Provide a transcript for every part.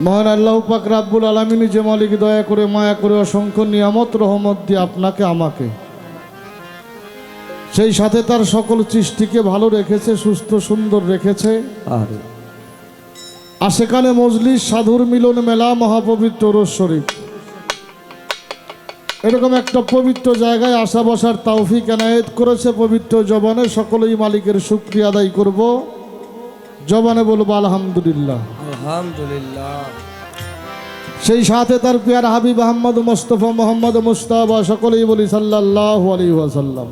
মহান আল্লাহ পাক রাব্বুল আলামিন যে মালিক দয়া করে মায়া করে অসংখ্য নিয়ামত রহমত দিয়ে আপনাকে আমাকে সেই সাথে তার সকল সৃষ্টিকে ভালো রেখেছে, সুস্থ সুন্দর রেখেছে। আর সেখানে মজলিস, সাধুর মিলন মেলা, মহাপবিত্র রোজ শরীফ, এরকম একটা পবিত্র জায়গায় আসা বসার তৌফিক এনায়েত করেছে পবিত্র জবানে। সকলেই মালিকের শুকরিয়া আদায় করব, জবানে বলবো আলহামদুলিল্লাহ আলহামদুলিল্লাহ। সেই সাথে তার পিয়ার হাবিব আহমদ মুস্তাফা মোহাম্মদ মুস্তাফা, সকলেই বলি সাল্লাল্লাহু আলাইহি ওয়াসাল্লাম।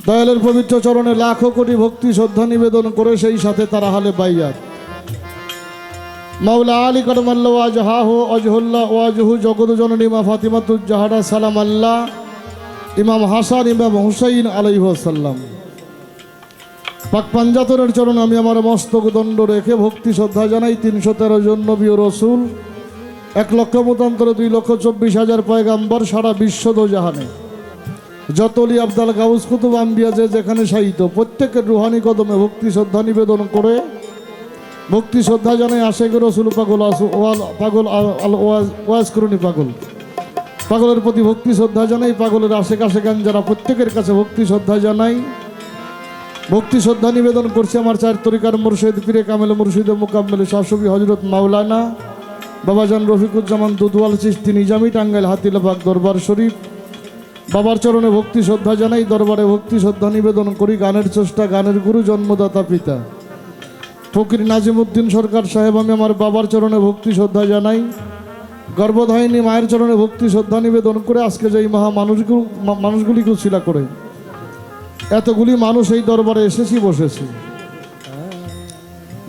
দয়ালের পবিত্র চরণে লাখো কোটি ভক্তি শ্রদ্ধা নিবেদন করে সেই সাথে তার আহলে বাইয়াত মাওলা আলী করমাল্লাহ ওয়াজহাহু আজহুল্লাহ ওয়াজহু জগৎ জননী মা ফাতিমাতুজ জাহরা সালাম আল্লাহ, ইমাম হাসান ইমাম হুসাইন আলাইহিস সালাম পাক পাঞ্জাতনের চরণ আমি আমার মস্তক দণ্ড রেখে ভক্তি শ্রদ্ধা জানাই 313 জন নবী ও রসুল, 1,24,000 পয়গাম্বর, সারা বিশ্ব দোজাহানে যত অলি আবদাল গাউস কুতুব আম্বিয়া যে যেখানে শায়িত প্রত্যেকের রুহানি কদমে ভক্তি শ্রদ্ধা নিবেদন করে ভক্তি শ্রদ্ধা জানাই আশেখ রসুল পাগল পাগল ওয়াজ করুনি পাগলের প্রতি ভক্তি শ্রদ্ধা জানাই, পাগলের আশেখ আশেখান যারা প্রত্যেকের কাছে ভক্তি শ্রদ্ধা জানাই, ভক্তি শ্রদ্ধা নিবেদন করছে আমার চার তরিকার মুর্শিদ পীরে কামেল মুর্শিদ মুকাম্মেল শাহসুফি হযরত মাওলানা বাবাজান রফিকুজ্জামান দুদওয়াল চিশতি নিজামি টাঙ্গাইল হাতিলাবাগ দরবার শরীফ। বাবার চরণে ভক্তি শ্রদ্ধা জানাই, দরবারে ভক্তি শ্রদ্ধা নিবেদন করি। গানের চেষ্টা, গানের গুরু, জন্মদাতা পিতা ফকির নাজিমউদ্দিন সরকার সাহেব, আমি আমার বাবার চরণে ভক্তি শ্রদ্ধা জানাই। গর্ভধারিণী মায়ের চরণে ভক্তি শ্রদ্ধা নিবেদন করে আজকে যে মহা মানুষগুলিকে উছিলা করে এতগুলি মানুষ এই দরবারে এসেছি, বসেছি।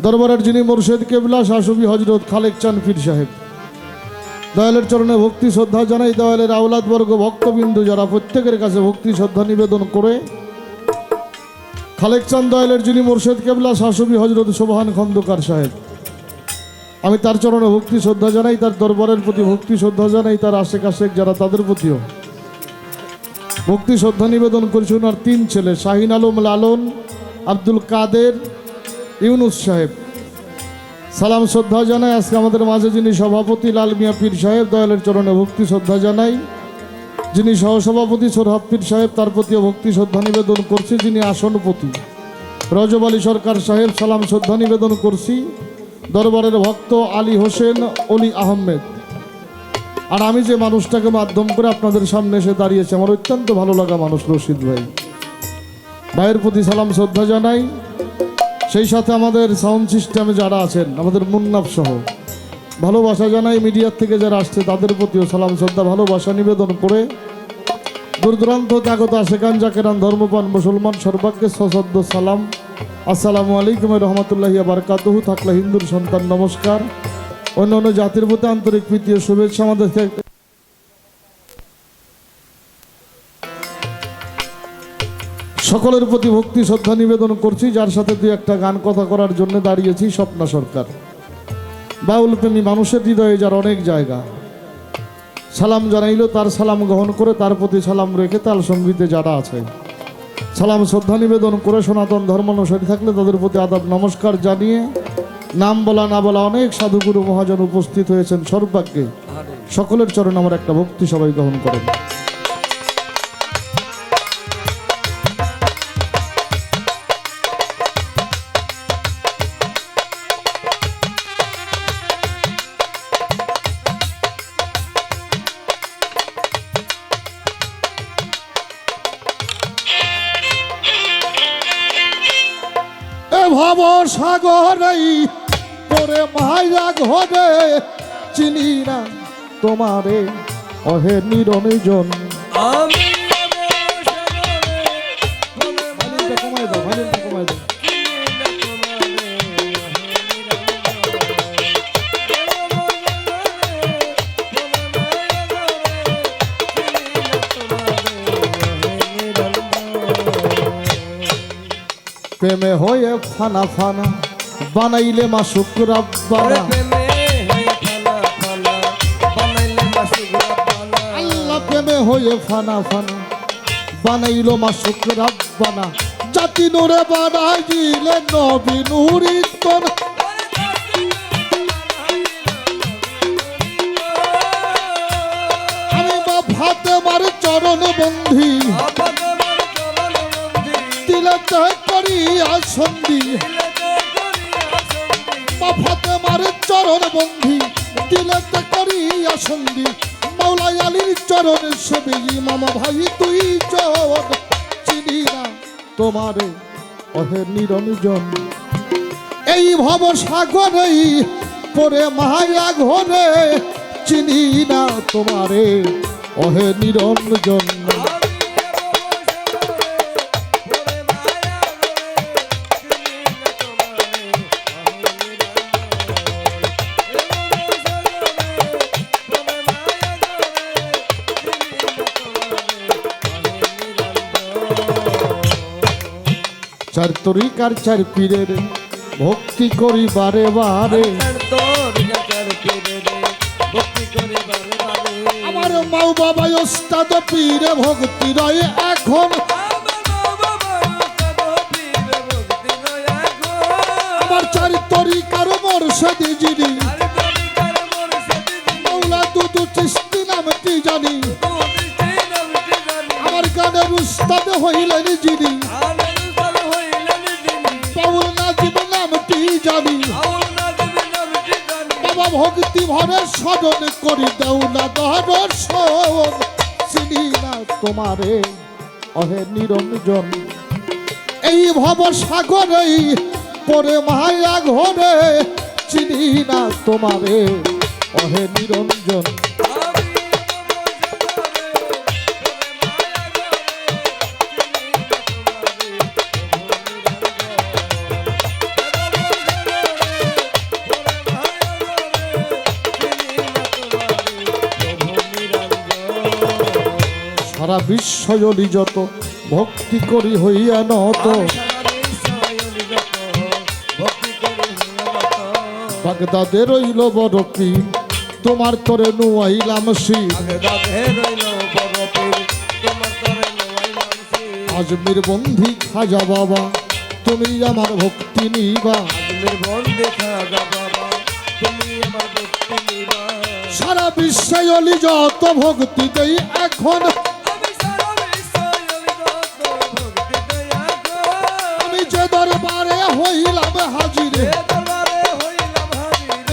দরবারের যিনি মুর্শিদ কেবলা শাহসুফি হযরত খালেক চাঁদ পীর সাহেব, দয়ালের চরণে ভক্তি শ্রদ্ধা জানাই। দয়ালের আওলাদ বর্গ ভক্তবিন্দু যারা প্রত্যেকের কাছে ভক্তি শ্রদ্ধা নিবেদন করে খালেক চাঁদ দয়ালের যিনি মুর্শিদ কেবলা শাহসুফি হযরত সোবহান খন্দকার সাহেব, আমি তার চরণে ভক্তি শ্রদ্ধা জানাই। তার দরবারের প্রতি ভক্তি শ্রদ্ধা জানাই। তার আশেক আশেক যারা তাদের প্রতিও ভক্তি শ্রদ্ধা নিবেদন করেছে। ওনার 3 ছেলে শাহিন আলম লালন, আব্দুল কাদের, ইউনুস সাহেব, সালাম শ্রদ্ধা জানাই। আজকে আমাদের মাঝে যিনি সভাপতি লাল মিয়া পীর সাহেব, দয়ালের চরণে ভক্তি শ্রদ্ধা জানাই। যিনি সহসভাপতি সোরহাব পীর সাহেব, তার প্রতিও ভক্তি শ্রদ্ধা নিবেদন করছি। যিনি আসনপতি রজব আলী সরকার সাহেব, সালাম শ্রদ্ধা নিবেদন করছি। দরবারের ভক্ত আলী হোসেন অলি আহমেদ। আর আমি যে মানুষটাকে মাধ্যম করে আপনাদের সামনে এসে দাঁড়িয়েছে, আমার অত্যন্ত ভালো লাগা মানুষ রশিদ ভাই, ভাইয়ের প্রতি সালাম শ্রদ্ধা জানাই। সেই সাথে আমাদের সাউন্ড সিস্টেমে যারা আছেন, আমাদের মুন্নাফ সহ ভালোবাসা জানাই। মিডিয়ার থেকে যারা আসছে তাদের প্রতিও সালাম শ্রদ্ধা ভালোবাসা নিবেদন করে দূর দূরান্ত আগত আশেকান জাকেরান ধর্মপান মুসলমান সর্বাগ্যে সশ্রদ্ধ সালাম, আসসালামু আলাইকুম রহমতুল্লাহি বারাকাতুহু। থাকলে হিন্দুর সন্তান নমস্কার, অন্য অন্য জাতির প্রতি আন্তরিক প্রীতি ও শুভেচ্ছা। আমাদের সকলের প্রতি ভক্তি শ্রদ্ধা নিবেদন করছি। যার সাথে 2-1টা গান কথা করার জন্য দাঁড়িয়েছি, স্বপ্না সরকার। বাউল প্রেমী মানুষের হৃদয়ে যার অনেক জায়গা, সালাম জানাইল, তার সালাম গ্রহণ করে তার প্রতি সালাম রেখে তাল সঙ্গীতে যারা আছে সালাম শ্রদ্ধা নিবেদন করে সনাতন ধর্ম অনুসারী থাকলে তাদের প্রতি আদাব নমস্কার জানিয়ে নাম বলা না বলা অনেক সাধুগুরু মহাজন উপস্থিত হয়েছেন সর্বাগ্যে, সকলের চরণে আমার একটা ভক্তি সবাই গ্রহণ করেন। ভব সাগরেই তোরে মায়া ঘরে চিনি না তোমারে অহে নিরঞ্জন। আমি প্রেমে হয়ে ফানা ফানা বানাইলে মাসুক রাব্বানা, আল্লাহ প্রেমে হয়ে ফানা ফানা বানাইলো মাসুক রাব্বানা। জাতি নূরে বানাইলে নবী নূরিতন বন্ধি আপদ মোর চরণ বন্ধি দিলেতে করিয়া সন্ধি দিলেতে করিয়া সন্ধি মা ফাতেমার চরণ বন্ধি দিলেতে করিয়া সন্ধি মাওলাই আলীর চরণ সেবি মামা ভাই তুই জন চিনি না তোমারে অহে নিরঞ্জন এই ভব সাগরেই পরে মায়া ঘরে চিনি না তোমারে অহে নিরঞ্জন চার তরিকার চার পীরের ভক্তি করি বারে বারে আমার মাও বাবা ওস্তাদ পীরে ভক্তি রয় এখন আমার চার তরিকার মোরশেদ যিনি মৌলা দুদু চিস্তি নামটি জানি আমার গানের উস্তাদ হইলেন যিনি বাউল নাজিব নামটি জানি বাবা ভক্তি ভরে স্মরণ করি দেও না দর্শন চিনি না তোমারে অহে নিরঞ্জন এই ভব সাগরেই পরে মায়া ঘরে চিনি না তোমারে অহে নিরঞ্জন সারা বিশ্বজলি যত ভক্তি করি হইয়া নত বাগদাদে রইল বড় পীর তোমার তরে নুয়াইলাম শির আজমির বন্ধি খাজা বাবা তুমি আমার ভক্তি নিবা সারা বিশ্বজলি যত ভক্তি দেই এখন আমি যে দরবারে হইলাম হাজির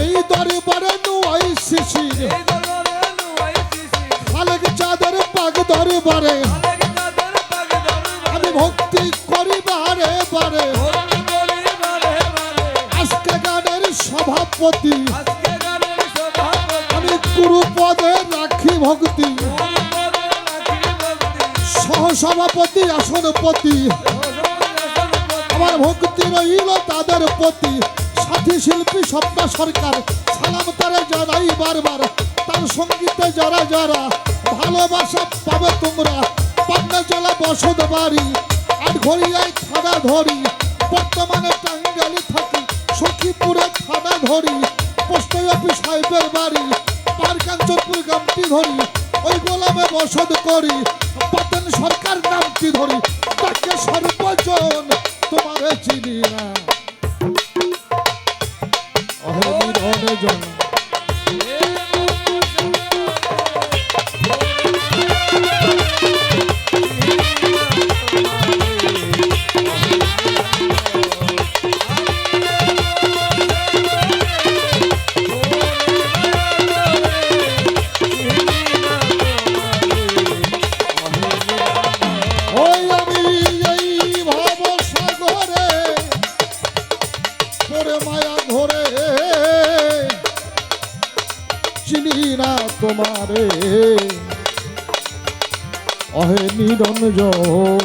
এই দরবারে নুয়াই শিশির খালেক চাঁদের পাগ দরবারে আমি ভক্তি করি বারে বারে আজকে গানের সভাপতি আমি গুরু পদে রাখি ভক্তি সহসভাপতি আসনপতি আমার ভক্তি রইল তাদের প্রতি সাথী শিল্পী স্বপ্না সরকার সালাম তারে জানাই বারবার তার সঙ্গীতে যারা যারা ভালোবাসা পাবে তোমরা পাবনা জেলা বসত বাড়ি আটঘরিয়ায় থানা ধরি বর্তমানে টাঙ্গাইলে থাকি সখীপুরে থানা ধরি পোস্ট অফিস সাহেবের বাড়ি পারকাঞ্চনপুর গ্রামটি ধরি ওই গোলামে বসত করি পাতেন সরকার নামটি ধরি তাকে সর্বজন তোমারে চিনি না অহে নিরঞ্জন ওই আমি এই ভব সাগরে পরে মায়া ঘরে চিনি না তোমারে অহে নিরঞ্জন